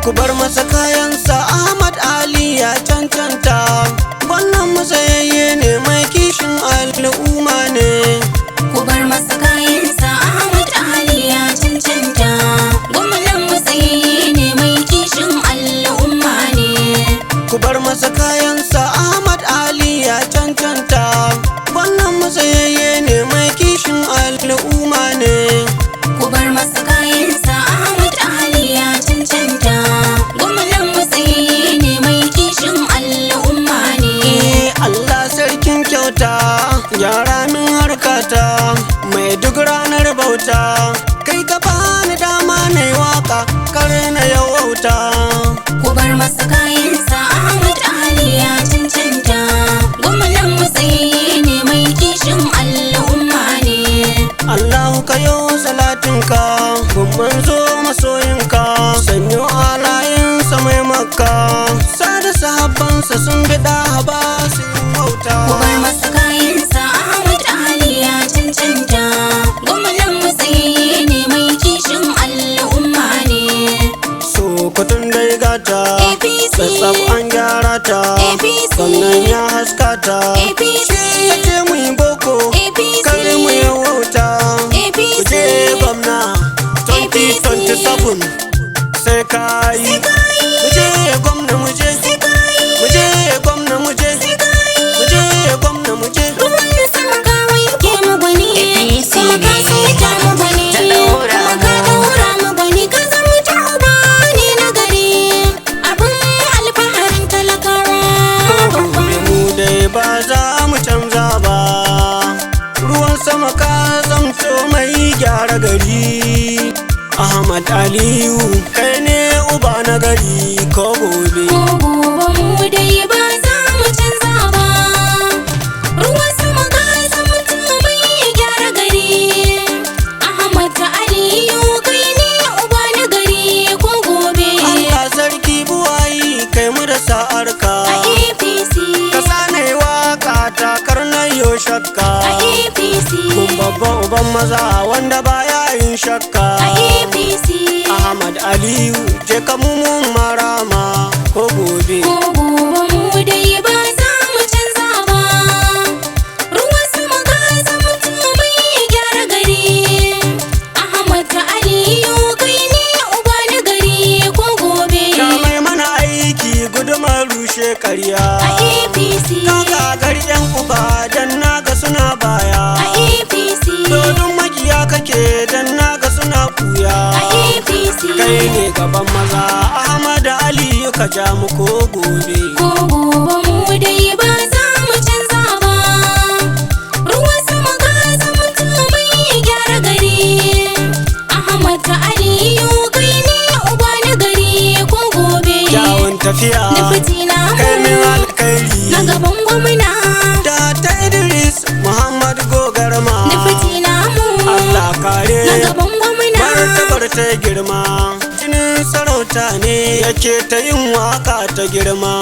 ku bar masa kayansa. Ahmad Ali ya cancanta, wannan matsayayye ne mai kishin al'umma ne. Ku bar masa kayansa, Ahmad Ali ya cancanta, gwamnan matsayayye ne mai kishin al'umma ne. Ku bar masa kayansa, Ahmad Ali ya cancanta, wannan matsayayye ne mai kishin al'umma ne. Ku bar masa kayansa, Ahmad Ali ya cancanta, gwamnan matsayayye ne mai kishin al'umma ne. Allah sarkin kyauta, gyara min harkata, mai duk ranar bauta, kai ka bani dama na yi waka, kare na yawauta. Ku bar masa kayansa, Ahmad Ali ya cancanta, gwamnan matsayayye ne mai kishin al'umma ne. Allahu ka yo salatinka, gun manzo masoyinka, sanyo alayensa mai makka, sada sahabbansa sun bida haba sun wauta. Ku bar masa kayansa, Ahmad Ali ya cancanta, gwamnan matsayayye ne mai kishin al'umma ne. Sokotun dai gata, APC. sassab an gyara ta, APC. sannan ya haskata, APC. shi ya ce mu yi boko, APC. kare mu yi wauta. APC. Kuje gwamna 2027 sai ka yi. Muje gwamna muje, muje gwamna muje, muje gwamna muje. Ruwan sama ka wanke mu gwani, kuma ka saita mu gwani, kuma ka daura mu gwani, ka zama ta uba ne na gari, abin alfaharin talakawa. Mu dai ba za mu canza ba, ruwan sama ka zamto mai gyara gari. Ahmad Aliyu kai ne uba na gari ko gobe. Ko gobe mu dai ba za mu canza ba, ruwan sama ka zamto mai gyara gari. Ahmad Aliyu kai ne uba na gari ko gobe. Allah sarki buwayi kai mu da sa'arka, A APC, ka sanai waka takar na yo shakka. a APC, Kun babban uban maza wanda baya yin shakka. a APC. Ahmad Aliyu je ka mun marama ko gobe. Ko gobe mu dai ba za mu canza ba, ruwan sama ka zamto mai gyara gari. Ahmad Aliyu kai ne uba na gari ko gobe. Ka mai mana aiki gudumar rushe karya. A APC, Ka gagar yan uba dan naga suna baya. a APC, Dodon makiya kake dan naga suna kuya. a APC. Kai ne gaban maza Ahmad Aliyu ka ja mu ko gobe. Ko gobe mu dai ba za mu canza ba, ruwan sama ka zamto mai gyara gari. Ahmad Aliyu kai ne uba na gari ko gobe. Kyawun tafiya Da fitina kai min alkairi. na gaban gwamna, Da ta Idris Muhammad Gogarma. da fitina mu Allah kare na gaban gwamna. martabar ta girma, jinin sarauta ne yake ta yin waka ta girma.